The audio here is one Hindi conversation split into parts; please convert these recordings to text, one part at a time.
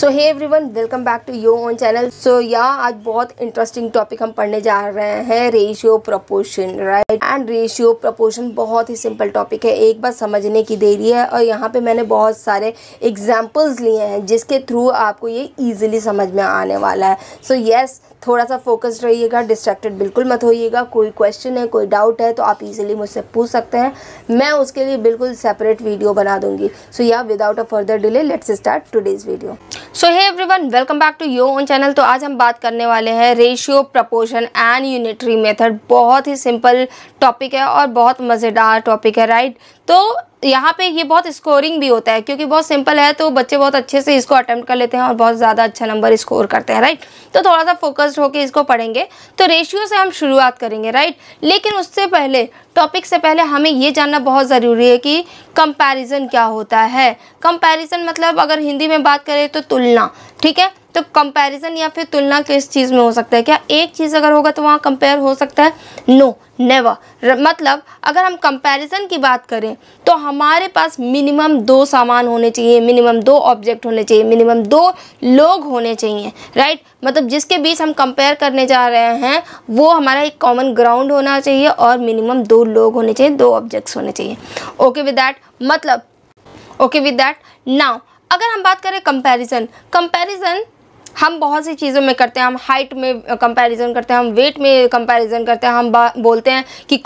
So hey everyone, welcome back to your own channel. So आज बहुत इंटरेस्टिंग टॉपिक हम पढ़ने जा रहे हैं, ratio proportion, right. And ratio proportion बहुत ही सिंपल टॉपिक है, एक बार समझने की देरी है। और यहाँ पे मैंने बहुत सारे एग्जाम्पल्स लिए हैं जिसके थ्रू आपको ये ईजिली समझ में आने वाला है। सो यस, थोड़ा सा फोकस्ड रहिएगा, डिस्ट्रैक्टेड बिल्कुल मत होइएगा। कोई क्वेश्चन है, कोई डाउट है तो आप इजीली मुझसे पूछ सकते हैं, मैं उसके लिए बिल्कुल सेपरेट वीडियो बना दूंगी। So without a further delay let's start today's video. So hey everyone, welcome back to your own channel. तो आज हम बात करने वाले हैं ratio, proportion and unitary method. बहुत ही सिंपल टॉपिक है और बहुत मज़ेदार टॉपिक है, राइट। तो यहाँ पे ये बहुत स्कोरिंग भी होता है क्योंकि बहुत सिंपल है, तो बच्चे बहुत अच्छे से इसको अटेम्प्ट कर लेते हैं और बहुत ज़्यादा अच्छा नंबर स्कोर करते हैं, राइट। तो थोड़ा सा फोकस्ड होकर इसको पढ़ेंगे। तो रेशियो से हम शुरुआत करेंगे, राइट। लेकिन उससे पहले, टॉपिक से पहले हमें ये जानना बहुत ज़रूरी है कि कंपैरिजन क्या होता है। कंपैरिजन मतलब अगर हिंदी में बात करें तो तुलना, ठीक है। तो कंपैरिजन या फिर तुलना किस चीज़ में हो सकता है? क्या एक चीज़ अगर होगा तो वहाँ कंपेयर हो सकता है? No, never. मतलब अगर हम कंपैरिजन की बात करें तो हमारे पास मिनिमम 2 सामान होने चाहिए, मिनिमम 2 ऑब्जेक्ट होने चाहिए, मिनिमम 2 लोग होने चाहिए, राइट। मतलब जिसके बीच हम कंपेयर करने जा रहे हैं वो हमारा एक कॉमन ग्राउंड होना चाहिए और मिनिमम 2 लोग होने चाहिए, 2 ऑब्जेक्ट्स होने चाहिए। ओके विद दैट, मतलब ओके विद दैट। नाउ अगर हम बात करें कंपैरिजन हम बहुत सी चीज़ों में करते हैं। हम हाइट में कंपैरिजन करते हैं, हम वेट में कंपैरिजन करते हैं, हम बोलते हैं कि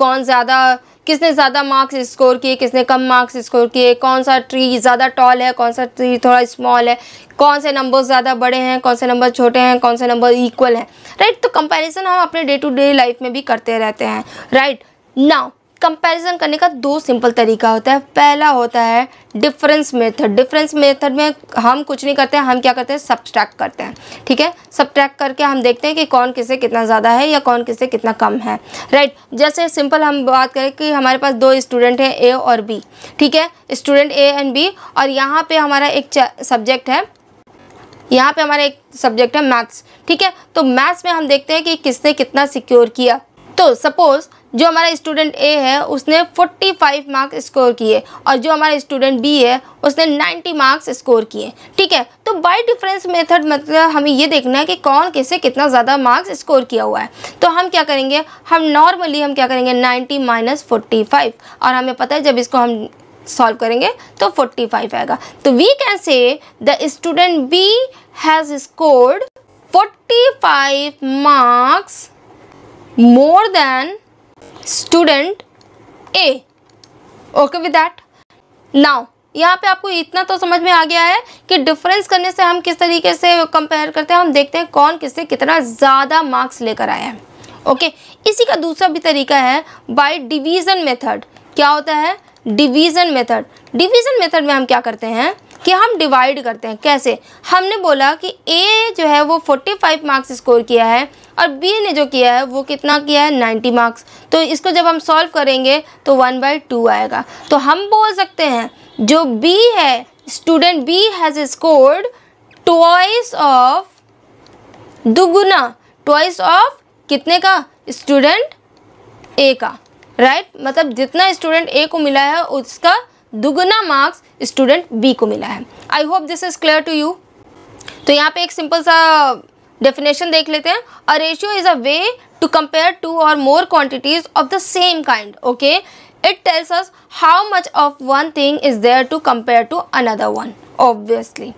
किसने ज़्यादा मार्क्स स्कोर किए, किसने कम मार्क्स स्कोर किए, कौन सा ट्री ज़्यादा टॉल है, कौन सा ट्री थोड़ा स्मॉल है, कौन से नंबर ज़्यादा बड़े हैं, कौन से नंबर छोटे हैं, कौन से नंबर इक्वल हैं, राइट। तो कंपैरिजन हम अपने डे टू डे लाइफ में भी करते रहते हैं, राइट। नाउ कंपैरिजन करने का 2 सिंपल तरीका होता है। पहला होता है डिफरेंस मेथड। डिफरेंस मेथड में हम कुछ नहीं करते हैं, हम क्या करते हैं, सब्सट्रैक्ट करते हैं, ठीक है। सब्सट्रैक्ट करके हम देखते हैं कि कौन किससे कितना ज़्यादा है या कौन किससे कितना कम है, राइट। जैसे सिंपल हम बात करें कि हमारे पास 2 स्टूडेंट हैं, ए और बी, ठीक है। स्टूडेंट ए एंड बी, और यहाँ पे हमारा एक सब्जेक्ट है, यहाँ पे हमारा एक सब्जेक्ट है मैथ्स, ठीक है। तो मैथ्स में हम देखते हैं कि किसने कितना सिक्योर किया। तो सपोज जो हमारा स्टूडेंट ए है उसने 45 मार्क्स स्कोर किए और जो हमारा स्टूडेंट बी है उसने 90 मार्क्स स्कोर किए, ठीक है। तो बाय डिफरेंस मेथड मतलब हमें ये देखना है कि कौन किससे कितना ज़्यादा मार्क्स स्कोर किया हुआ है। तो हम क्या करेंगे, हम क्या करेंगे 90 माइनस 45, और हमें पता है जब इसको हम सॉल्व करेंगे तो 45 आएगा। तो we can say the student B has scored 45 marks more than student A. Okay with that? Now यहाँ पे आपको इतना तो समझ में आ गया है कि डिफरेंस करने से हम किस तरीके से कंपेयर करते हैं। हम देखते हैं कौन किससे कितना ज़्यादा मार्क्स लेकर आया है, ओके। इसी का दूसरा भी तरीका है बाय डिवीज़न मेथड। क्या होता है डिवीज़न मेथड? डिवीज़न मेथड में हम क्या करते हैं कि हम डिवाइड करते हैं। कैसे? हमने बोला कि ए जो है वो 45 मार्क्स स्कोर किया है और बी ने जो किया है वो कितना किया है, 90 मार्क्स। तो इसको जब हम सॉल्व करेंगे तो 1/2 आएगा। तो हम बोल सकते हैं जो बी है, student B has scored twice of, दुगुना, ट्वाइस ऑफ कितने का, स्टूडेंट ए का, राइट। मतलब जितना स्टूडेंट ए को मिला है उसका दुगुना मार्क्स स्टूडेंट बी को मिला है। I hope this is clear to you. तो यहाँ पे एक सिंपल सा डेफिनेशन देख लेते हैं। A ratio is a way to compare 2 or more quantities of the same kind, okay. It tells us how much of one thing is there to compare to another one, obviously.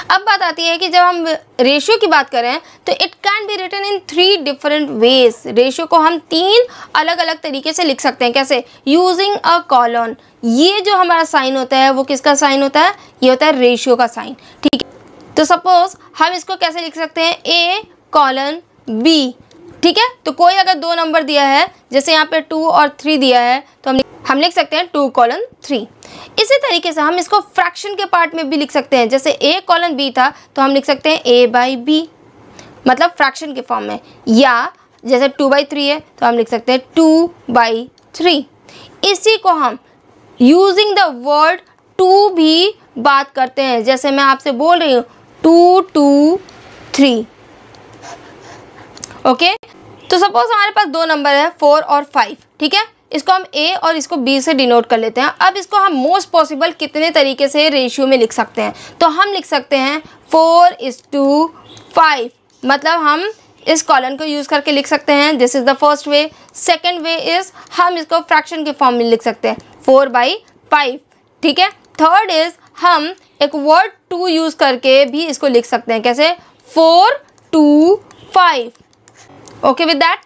अब बात आती है कि जब हम रेशियो की बात करें तो it can be written in 3 different ways. Ratio को हम 3 अलग अलग तरीके से लिख सकते हैं। कैसे? Using a colon. ये जो हमारा साइन होता है वो किसका साइन होता है? ये होता है रेशियो का साइन, ठीक है। तो सपोज हम इसको कैसे लिख सकते हैं, ए कॉलन बी, ठीक है। तो कोई अगर 2 नंबर दिया है, जैसे यहाँ पे 2 और 3 दिया है, तो हम लिख सकते हैं 2 कॉलन 3। इसी तरीके से हम इसको फ्रैक्शन के पार्ट में भी लिख सकते हैं। जैसे ए कॉलन बी था तो हम लिख सकते हैं a/b, मतलब फ्रैक्शन के फॉर्म में। या जैसे 2/3 है तो हम लिख सकते हैं 2/3। इसी को हम यूजिंग द वर्ड टू भी बात करते हैं। जैसे मैं आपसे बोल रही हूँ 2 2 3, ओके। तो सपोज हमारे पास 2 नंबर है 4 और 5, ठीक है। इसको हम A और इसको B से डिनोट कर लेते हैं। अब इसको हम मोस्ट पॉसिबल कितने तरीके से रेशियो में लिख सकते हैं, तो हम लिख सकते हैं 4:5, मतलब हम इस कॉलन को यूज़ करके लिख सकते हैं। This is the first way. Second way is हम इसको फ्रैक्शन के फॉर्म में लिख सकते हैं 4/5, ठीक है। थर्ड इज़ हम एक वर्ड टू यूज़ करके भी इसको लिख सकते हैं, कैसे 4:2:5। Okay with that.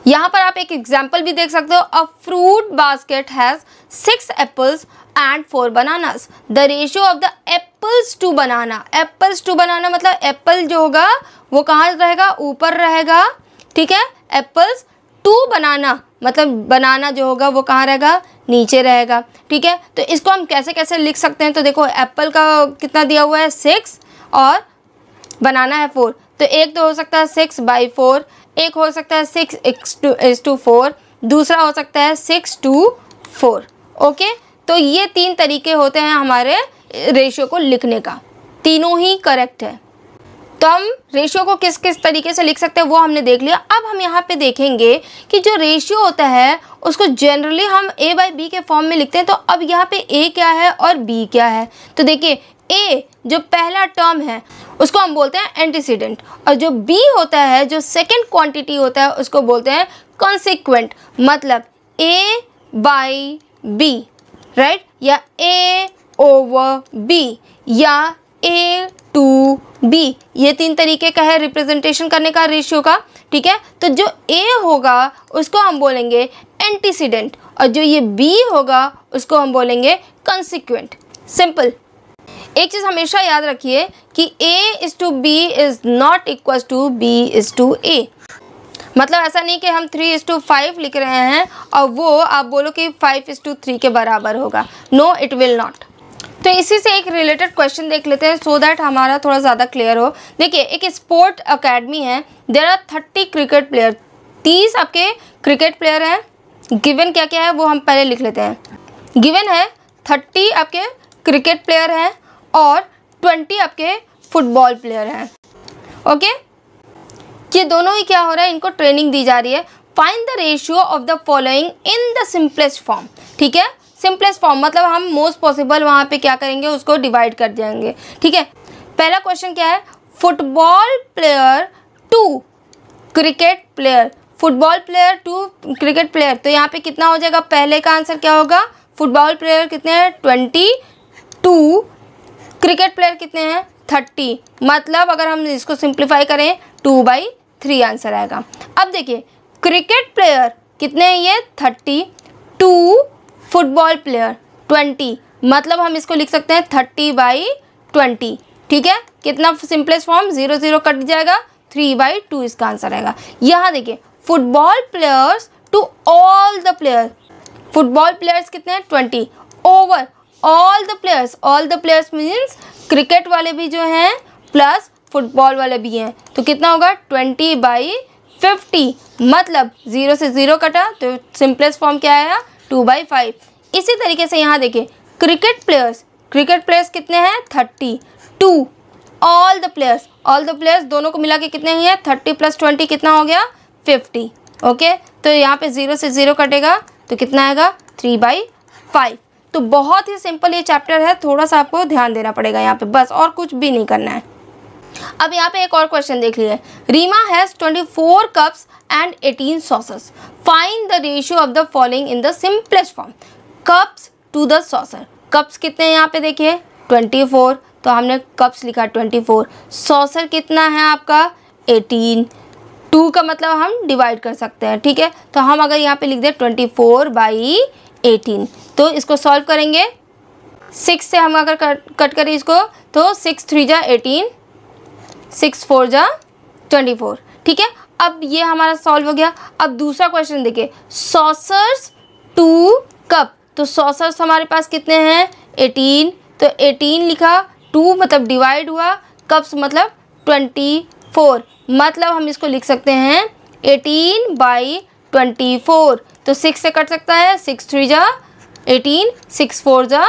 यहाँ पर आप एक एग्जाम्पल भी देख सकते हो। A fruit basket has 6 apples and 4 bananas. The ratio of the apples to banana, apples to banana मतलब एप्पल जो होगा वो कहाँ रहेगा, ऊपर रहेगा, ठीक है। एप्पल्स टू बनाना मतलब बनाना जो होगा वो कहाँ रहेगा, नीचे रहेगा, ठीक है। तो इसको हम कैसे कैसे लिख सकते हैं, तो देखो एप्पल का कितना दिया हुआ है 6 और बनाना है 4, तो एक तो हो सकता है 6/4, एक हो सकता है 6:4, दूसरा हो सकता है 6:4। ओके, तो ये 3 तरीके होते हैं हमारे रेशियो को लिखने का, तीनों ही करेक्ट है। तो हम रेशियो को किस किस तरीके से लिख सकते हैं वो हमने देख लिया। अब हम यहाँ पे देखेंगे कि जो रेशियो होता है उसको जनरली हम A/B के फॉर्म में लिखते हैं। तो अब यहाँ पे A क्या है और B क्या है, तो देखिए A जो पहला टर्म है उसको हम बोलते हैं एंटीसीडेंट, और जो B होता है जो सेकंड क्वांटिटी होता है उसको बोलते हैं कॉन्सिक्वेंट, मतलब A/B, राइट, या A/B या A/B। ये 3 तरीके का है रिप्रेजेंटेशन करने का रेशियो का, ठीक है। तो जो A होगा उसको हम बोलेंगे एंटीसीडेंट, और जो ये B होगा उसको हम बोलेंगे कॉन्सिक्वेंट। सिंपल। एक चीज़ हमेशा याद रखिए कि A/B is not equal to B/A। मतलब ऐसा नहीं कि हम 3:5 लिख रहे हैं और वो आप बोलो कि 5:3 के बराबर होगा, नो इट विल नॉट। तो इसी से एक रिलेटेड क्वेश्चन देख लेते हैं सो दैट हमारा थोड़ा ज़्यादा क्लियर हो। देखिए एक स्पोर्ट अकेडमी है, देयर आर 30 क्रिकेट प्लेयर, 30 आपके क्रिकेट प्लेयर हैं। गिवन क्या क्या है वो हम पहले लिख लेते हैं। गिवन है 30 आपके क्रिकेट प्लेयर हैं और 20 आपके फुटबॉल प्लेयर हैं। ओके, ये दोनों ही क्या हो रहा है, इनको ट्रेनिंग दी जा रही है। Find the ratio of the following in the simplest form, ठीक है। सिंपलेस्ट फॉर्म मतलब हम मोस्ट पॉसिबल वहाँ पे क्या करेंगे, उसको डिवाइड कर जाएंगे, ठीक है। पहला क्वेश्चन क्या है, football player to cricket player, football player to cricket player, तो यहाँ पे कितना हो जाएगा, पहले का आंसर क्या होगा, फुटबॉल प्लेयर कितने हैं 22, क्रिकेट प्लेयर कितने हैं 30, मतलब अगर हम इसको सिंप्लीफाई करें 2/3 आंसर आएगा। अब देखिए क्रिकेट प्लेयर कितने हैं, ये 30, 2 फुटबॉल प्लेयर 20, मतलब हम इसको लिख सकते हैं 30/20, ठीक है। कितना सिंपलेस्ट फॉर्म, 0 0 कट जाएगा, 3/2 इसका आंसर आएगा। यहाँ देखिए football players to all the player, football players कितने हैं 20, over all the players, all the players means cricket वाले भी जो हैं प्लस फुटबॉल वाले भी हैं, तो कितना होगा 20/50, मतलब 0 से 0 कटा तो सिंपलेस्ट फॉर्म क्या आया 2/5। इसी तरीके से यहाँ देखिए क्रिकेट प्लेयर्स कितने हैं 30, 2 ऑल द प्लेयर्स दोनों को मिला के कितने हैं 30 + 20 कितना हो गया 50। ओके, तो यहाँ पे 0 से 0 कटेगा तो कितना आएगा 3/5। तो बहुत ही सिंपल ये चैप्टर है, थोड़ा सा आपको ध्यान देना पड़ेगा यहाँ पे, बस और कुछ भी नहीं करना है। अब यहाँ पे एक और क्वेश्चन देख लीजिए। Reema has 24 cups and 18 saucers, find the ratio of the following in the simplest form, cups to the saucer. Cups कितने हैं यहाँ पे देखिए 24, तो हमने कप्स लिखा 24, सॉसर कितना है आपका 18, 2 का मतलब हम डिवाइड कर सकते हैं, ठीक है। तो हम अगर यहाँ पे लिख दें 24/18, तो इसको सॉल्व करेंगे 6 से हम अगर कट करें इसको तो 6 3 जा 18, 6 4 जा 24, ठीक है। अब ये हमारा सॉल्व हो गया। अब दूसरा क्वेश्चन देखिए, सॉसर्स टू कप, तो सॉसर्स हमारे पास कितने हैं 18, तो 18 लिखा, 2 मतलब डिवाइड हुआ, कप्स मतलब 24, मतलब हम इसको लिख सकते हैं 18/24, तो 6 से कट सकता है, 6 3 जा 18, 6 4 जा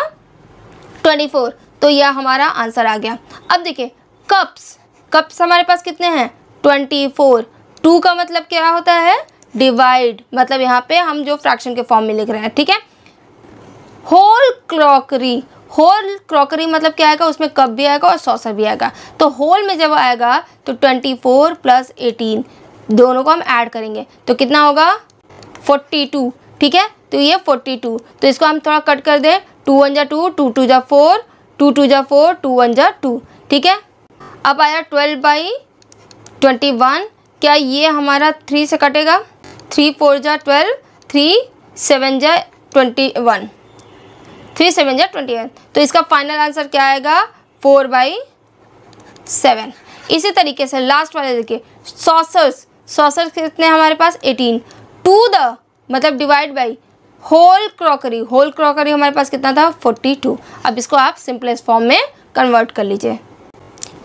24, तो यह हमारा आंसर आ गया। अब देखिए कप्स हमारे पास कितने हैं 24, 2 का मतलब क्या होता है डिवाइड, मतलब यहाँ पे हम जो फ्रैक्शन के फॉर्म में लिख रहे हैं, ठीक है। होल क्रॉकरी, होल क्रॉकरी मतलब क्या आएगा, उसमें कप भी आएगा और सॉसर भी आएगा। तो होल में जब आएगा तो 24 प्लस 18 दोनों को हम ऐड करेंगे तो कितना होगा 42, ठीक है। तो ये 42, तो इसको हम थोड़ा कट कर दें, 2 1 जा 2, 2 2 जा 4, 2 2 जा 4, 2 1 जा 2, ठीक है। अब आया 12/21, क्या ये हमारा 3 से कटेगा, 3 4 जा 12, 3 7 जा 21, 3 7 जा 21, तो इसका फाइनल आंसर क्या आएगा 4/7। इसी तरीके से लास्ट वाले देखिए, सॉसर्स, सॉसर्स कितने हमारे पास 18, टू द मतलब divide by whole crockery, whole crockery हमारे पास कितना था 42। अब इसको आप सिंपलेस्ट फॉर्म में कन्वर्ट कर लीजिए।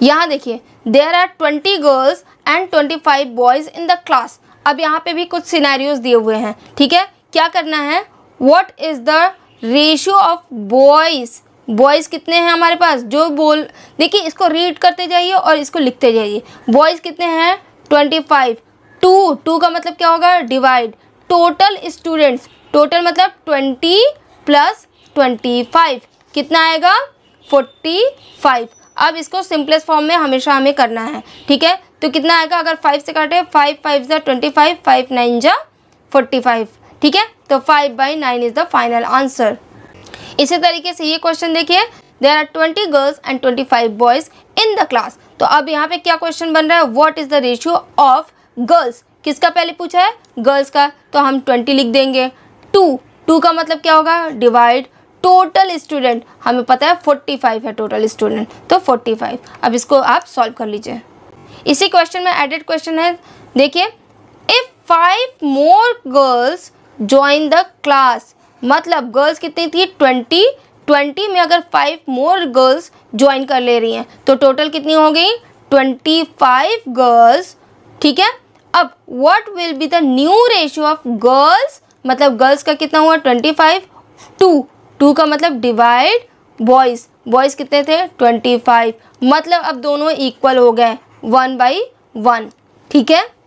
यहाँ देखिए, there are 20 girls and 25 boys in the class. अब यहाँ पे भी कुछ सिनेरियोज दिए हुए हैं, ठीक है। क्या करना है, what is the ratio of boys, boys कितने हैं हमारे पास, जो बोल देखिए, इसको रीड करते जाइए और इसको लिखते जाइए। बॉयज़ कितने हैं 25, 2 का मतलब क्या होगा डिवाइड, टोटल स्टूडेंट्स, टोटल मतलब 20 प्लस 25 कितना आएगा 45। अब इसको सिंपलेस्ट फॉर्म में हमेशा हमें करना है, ठीक है। तो कितना आएगा, अगर 5 से काटे 5 5 जा 25, 5 9 जा 45, ठीक है। तो 5/9 इज़ द फाइनल आंसर। इसी तरीके से ये क्वेश्चन देखिए, there are 20 girls and 25 boys in the class. तो अब यहाँ पे क्या क्वेश्चन बन रहा है, what is the ratio of girls, किसका पहले पूछा है गर्ल्स का, तो हम 20 लिख देंगे। 2 का मतलब क्या होगा डिवाइड, टोटल स्टूडेंट हमें पता है 45 है टोटल स्टूडेंट, तो 45। अब इसको आप सॉल्व कर लीजिए। इसी क्वेश्चन में एडेड क्वेश्चन है, देखिए, if 5 more girls join the class, मतलब गर्ल्स कितनी थी 20 में अगर 5 मोर गर्ल्स ज्वाइन कर ले रही हैं तो टोटल कितनी हो गई 25 गर्ल्स, ठीक है। अब what will be the new ratio of girls, मतलब गर्ल्स का कितना हुआ 25, 2 का मतलब डिवाइड बॉयज़, बॉयज़ कितने थे 25, मतलब अब दोनों इक्वल हो गए 1/1, ठीक है।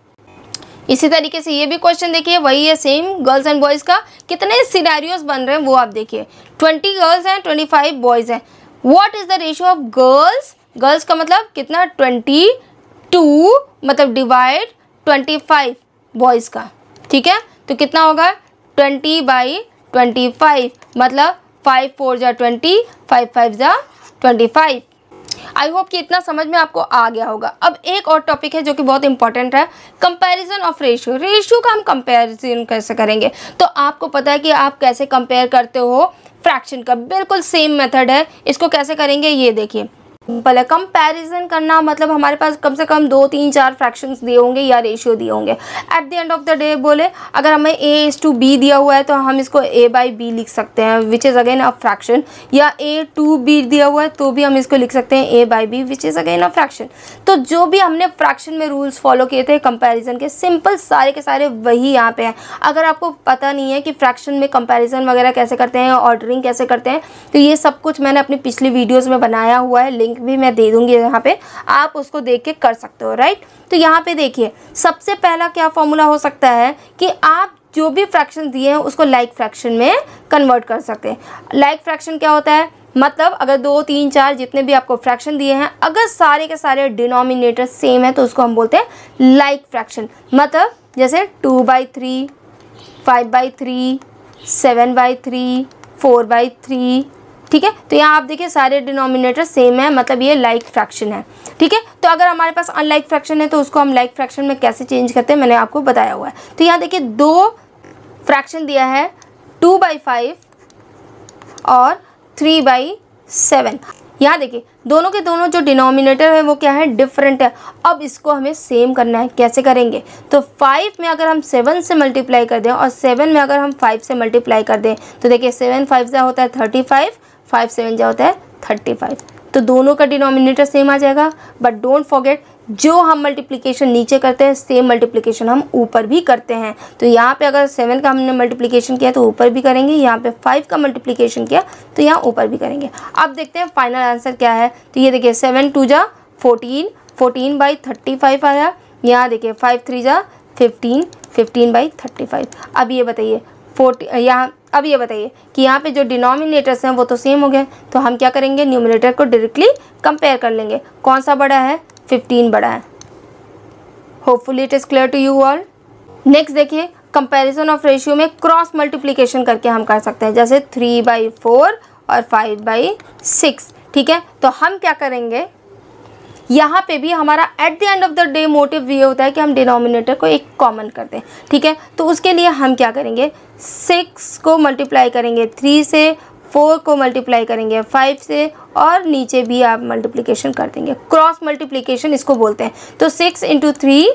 इसी तरीके से ये भी क्वेश्चन देखिए, वही है सेम, गर्ल्स एंड बॉयज़ का कितने सिनेरियोज बन रहे हैं वो आप देखिए, 20 गर्ल्स हैं 25 बॉयज़ हैं। What is the ratio of girls, girls का मतलब कितना 22 मतलब डिवाइड 25 बॉयज़ का, ठीक है। तो कितना होगा 20/25, मतलब 5 4 जा 20, 5 5 जा 25। आई होप कि इतना समझ में आपको आ गया होगा। अब एक और टॉपिक है जो कि बहुत इंपॉर्टेंट है, कंपैरिजन ऑफ रेशियो। रेशियो का हम कंपैरिजन कैसे करेंगे, तो आपको पता है कि आप कैसे कंपेयर करते हो फ्रैक्शन का, बिल्कुल सेम मेथड है। इसको कैसे करेंगे ये देखिए, सिंपल है। कंपैरिजन करना मतलब हमारे पास कम से कम 2 3 4 फ्रैक्शंस दिए होंगे या रेशियो दिए होंगे। At the end of the day बोले अगर हमें A:B दिया हुआ है तो हम इसको A/B लिख सकते हैं which is again a fraction, या A/B दिया हुआ है तो भी हम इसको लिख सकते हैं A/B which is again a fraction. तो जो भी हमने फ्रैक्शन में रूल्स फॉलो किए थे कंपैरिजन के, सिंपल सारे के सारे वही यहाँ पे हैं। अगर आपको पता नहीं है कि फ्रैक्शन में कंपैरिजन वगैरह कैसे करते हैं, ऑर्डरिंग कैसे करते हैं, तो ये सब कुछ मैंने अपनी पिछली वीडियोज़ में बनाया हुआ है, लिंक भी मैं दे दूंगी यहाँ पे, आप उसको देख के कर सकते हो, राइट। तो यहाँ पे देखिए, सबसे पहला क्या फॉर्मूला हो सकता है कि आप जो भी फ्रैक्शन दिए हैं उसको लाइक फ्रैक्शन में कन्वर्ट कर सकते हैं। लाइक फ्रैक्शन क्या होता है, मतलब अगर 2 3 4 जितने भी आपको फ्रैक्शन दिए हैं, अगर सारे के सारे डिनोमिनेटर सेम है तो उसको हम बोलते हैं लाइक फ्रैक्शन। मतलब जैसे 2/3, 5/3, 7/3, 4/3, ठीक है। तो यहाँ आप देखिए सारे डिनोमिनेटर सेम है, मतलब ये लाइक फ्रैक्शन है, ठीक है। तो अगर हमारे पास अनलाइक फ्रैक्शन है तो उसको हम लाइक फ्रैक्शन में कैसे चेंज करते हैं मैंने आपको बताया हुआ है। तो यहाँ देखिए 2 फ्रैक्शन दिया है 2/5 और 3/7। यहाँ देखिए दोनों के दोनों जो डिनोमिनेटर है वो क्या है डिफरेंट है। अब इसको हमें सेम करना है, कैसे करेंगे, तो 5 में अगर हम 7 से मल्टीप्लाई कर दें और 7 में अगर हम 5 से मल्टीप्लाई कर दें तो देखिए 7 5 जा होता है 35, 5 7 जा होता है 35, तो दोनों का डिनोमिनेटर सेम आ जाएगा। बट डोंट फॉरगेट, जो हम मल्टीप्लिकेशन नीचे करते हैं सेम मल्टीप्लिकेशन हम ऊपर भी करते हैं। तो यहाँ पे अगर 7 का हमने मल्टीप्लिकेशन किया तो ऊपर भी करेंगे, यहाँ पे 5 का मल्टीप्लिकेशन किया तो यहाँ ऊपर भी करेंगे। अब देखते हैं फाइनल आंसर क्या है। तो ये देखिए 7 2 जा 14, 14/35 आया। यहाँ देखिए 5 3 जा 15, 15/35। अब ये बताइए 40 यहाँ, अब ये बताइए कि यहाँ पे जो डिनोमिनेटर्स हैं वो तो सेम हो गए, तो हम क्या करेंगे, न्यूमरेटर को डायरेक्टली कंपेयर कर लेंगे। कौन सा बड़ा है, 15 बड़ा है। Hopefully it is clear to you all. Next देखिए, कंपैरिजन ऑफ रेशियो में क्रॉस मल्टीप्लिकेशन करके हम कर सकते हैं, जैसे 3/4 और 5/6। ठीक है, तो हम क्या करेंगे, यहाँ पे भी हमारा at the end of the day motive ये होता है कि हम डिनोमिनेटर को एक कॉमन कर दें। ठीक है, तो उसके लिए हम क्या करेंगे, 6 को मल्टीप्लाई करेंगे 3 से, 4 को मल्टीप्लाई करेंगे 5 से, और नीचे भी आप मल्टीप्लिकेशन कर देंगे। क्रॉस मल्टीप्लिकेशन इसको बोलते हैं। तो 6 × 3,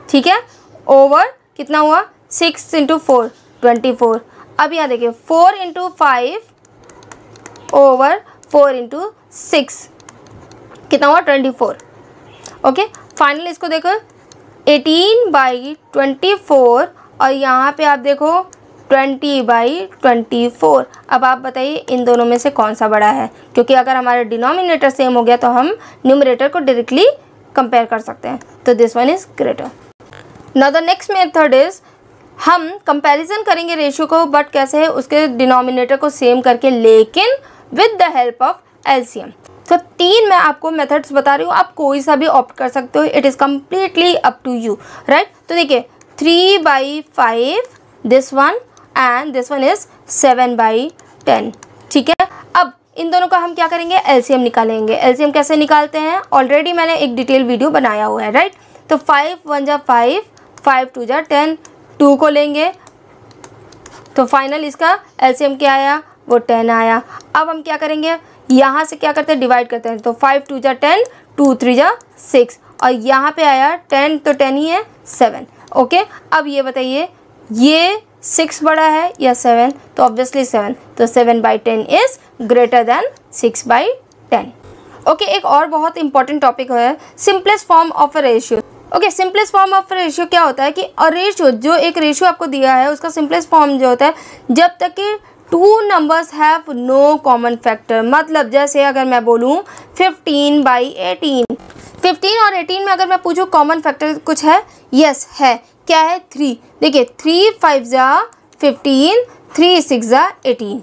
ठीक है, ओवर कितना हुआ, 6 × 4 24। अब यहाँ देखिए 4 × 5 ओवर 4 × 6 कितना हुआ, 24। ओके, फाइनल इसको देखो 18/24, और यहाँ पे आप देखो 20/24। अब आप बताइए इन दोनों में से कौन सा बड़ा है, क्योंकि अगर हमारा डिनोमिनेटर सेम हो गया तो हम न्यूमरेटर को डायरेक्टली कंपेयर कर सकते हैं। तो this one is greater. Now the next method is, हम कंपैरिजन करेंगे रेशियो को, बट कैसे है, उसके डिनोमिनेटर को सेम करके, लेकिन with the help of LCM. तो 3 मैं आपको मेथड्स बता रही हूँ, आप कोई सा भी ऑप्ट कर सकते हो, it is completely up to you, right. तो देखिए 3/5 this one, and this one is 7/10। ठीक है, अब इन दोनों का हम क्या करेंगे, एलसीएम निकालेंगे। एलसीएम कैसे निकालते हैं, ऑलरेडी मैंने एक डिटेल वीडियो बनाया हुआ है, राइट। तो 5 1 जा 5, 5 2 जा 10, 2 को लेंगे तो फाइनल इसका एलसीएम क्या आया, वो 10 आया। अब हम क्या करेंगे, यहाँ से क्या करते हैं, डिवाइड करते हैं। तो 5 2 जा 10, 2 3 जा 6, और यहाँ पे आया 10, तो 10 ही है 7। ओके, अब ये बताइए ये 6 बड़ा है या 7, तो ऑब्वियसली 7, तो 7/10 इज ग्रेटर देन 6/10। ओके, एक और बहुत इंपॉर्टेंट टॉपिक है, simplest form of a ratio. Okay, simplest form of ratio क्या होता है कि रेशियो, जो एक रेशियो आपको दिया है उसका सिंपलेस्ट फॉर्म जो होता है, जब तक कि 2 numbers have no common factor. मतलब जैसे अगर मैं बोलूँ 15/18, 15 और 18 में अगर मैं पूछूँ कॉमन फैक्टर कुछ है, यस है। क्या है, 3। देखिए 3 5 जा 15, 3 6 जा 18।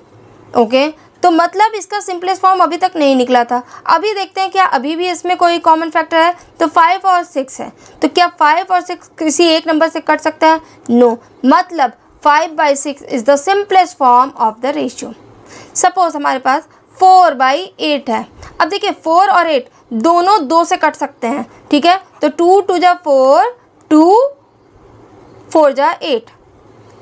ओके, तो मतलब इसका सिंपलेस्ट फॉर्म अभी तक नहीं निकला था। अभी देखते हैं क्या अभी भी इसमें कोई कॉमन फैक्टर है, तो 5 और 6 है। तो क्या 5 और 6 किसी एक नंबर से कट सकता है, नो। मतलब 5/6 is the simplest form of the ratio. Suppose हमारे पास 4/8 है। अब देखिए 4 और 8 दोनों 2 से कट सकते हैं, ठीक है। तो 2 2 जा 4, 2 4 जा 8।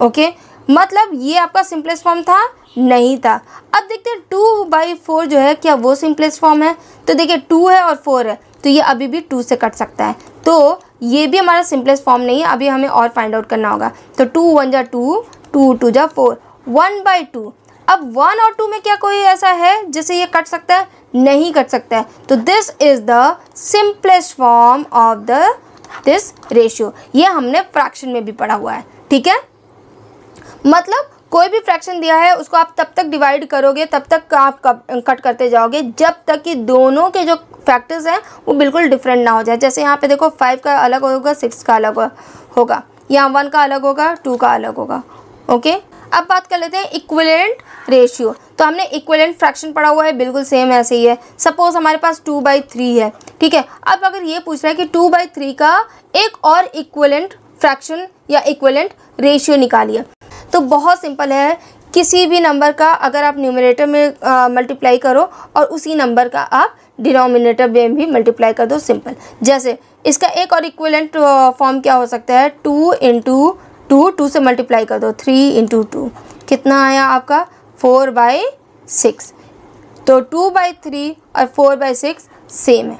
ओके, मतलब ये आपका सिंपलेस्ट फॉर्म था, नहीं था। अब देखते हैं 2/4 जो है, क्या वो सिंपलेस्ट फॉर्म है। तो देखिए 2 है और 4 है, तो ये अभी भी 2 से कट सकता है, तो ये भी हमारा सिंपलेस्ट फॉर्म नहीं है। अभी हमें और फाइंड आउट करना होगा। तो 2 1 जा 2, 2 2 जा 4, 1/2। अब 1 और 2 में क्या कोई ऐसा है जिससे ये कट सकता है, नहीं कट सकता है। तो this is the simplest form of this ratio. ये हमने फ्रैक्शन में भी पढ़ा हुआ है, ठीक है। मतलब कोई भी फ्रैक्शन दिया है उसको आप तब तक डिवाइड करोगे, तब तक आप कट करते जाओगे, जब तक कि दोनों के जो फैक्टर्स हैं वो बिल्कुल डिफरेंट ना हो जाए। जैसे यहाँ पे देखो 5 का अलग होगा, 6 का अलग होगा, यहाँ 1 का अलग होगा, 2 का अलग होगा। ओके, अब बात कर लेते हैं इक्विवेलेंट रेशियो। तो हमने इक्विवेलेंट फ्रैक्शन पढ़ा हुआ है, बिल्कुल सेम ऐसे ही है। सपोज हमारे पास 2/3 है, ठीक है। अब अगर ये पूछ रहा है कि 2/3 का एक और इक्विवेलेंट फ्रैक्शन या इक्विवेलेंट रेशियो निकालिए, तो बहुत सिंपल है। किसी भी नंबर का अगर आप न्यूमरेटर में मल्टीप्लाई करो और उसी नंबर का आप डिनोमिनेटर में भी मल्टीप्लाई कर दो, सिंपल। जैसे इसका एक और इक्विवेलेंट फॉर्म क्या हो सकता है, 2 × 2, 2 से मल्टीप्लाई कर दो, 3 × 2 कितना आया आपका, 4/6। तो 2/3 और 4/6 सेम है।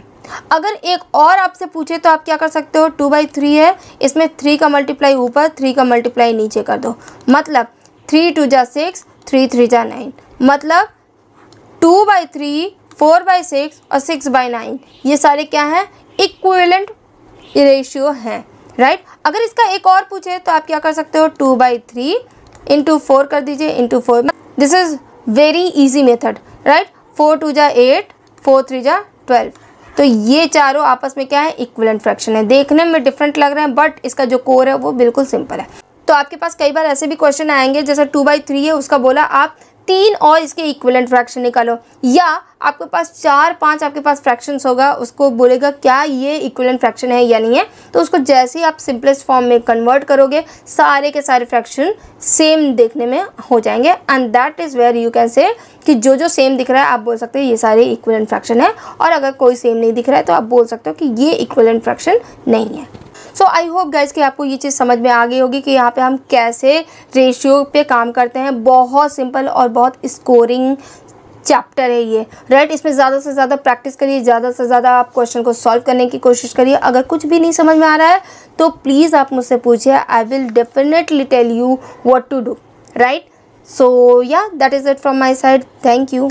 अगर एक और आपसे पूछे तो आप क्या कर सकते हो, 2/3 है, इसमें 3 का मल्टीप्लाई ऊपर, 3 का मल्टीप्लाई नीचे कर दो। मतलब 3 2 जा 6, 3 3 जा 9। मतलब 2/3, 4/6 और 6/9 ये सारे क्या हैं, इक्विवेलेंट रेशियो हैं, राइट। अगर इसका एक और पूछे तो आप क्या कर सकते हो, 2/3 × 4 कर दीजिए, × 4। This is very easy method, right. 4 2 जा 8, 4 3 जा 12। तो ये चारों आपस में क्या है, इक्विवेलेंट फ्रैक्शन है। देखने में डिफरेंट लग रहे हैं बट इसका जो कोर है वो बिल्कुल सिंपल है। तो आपके पास कई बार ऐसे भी क्वेश्चन आएंगे, जैसे 2/3 है, उसका बोला आप 3 और इसके इक्विवेलेंट फ्रैक्शन निकालो, या आपके पास 4-5 आपके पास फ्रैक्शंस होगा, उसको बोलेगा क्या ये इक्विवेलेंट फ्रैक्शन है या नहीं है। तो उसको जैसे ही आप सिंपलेस्ट फॉर्म में कन्वर्ट करोगे, सारे के सारे फ्रैक्शन सेम देखने में हो जाएंगे, and that is where you can say कि जो जो सेम दिख रहा है आप बोल सकते हो ये सारे इक्विवेलेंट फ्रैक्शन है, और अगर कोई सेम नहीं दिख रहा है तो आप बोल सकते हो कि ये इक्विवेलेंट फ्रैक्शन नहीं है। सो आई होप गाइज कि आपको ये चीज़ समझ में आ गई होगी कि यहाँ पे हम कैसे रेशियो पे काम करते हैं। बहुत सिंपल और बहुत स्कोरिंग चैप्टर है ये, राइट। इसमें ज़्यादा से ज़्यादा प्रैक्टिस करिए, ज़्यादा से ज़्यादा आप क्वेश्चन को सॉल्व करने की कोशिश करिए। अगर कुछ भी नहीं समझ में आ रहा है तो प्लीज़ आप मुझसे पूछिए, I will definitely tell you what to do, right. So yeah that is it from my side, thank you.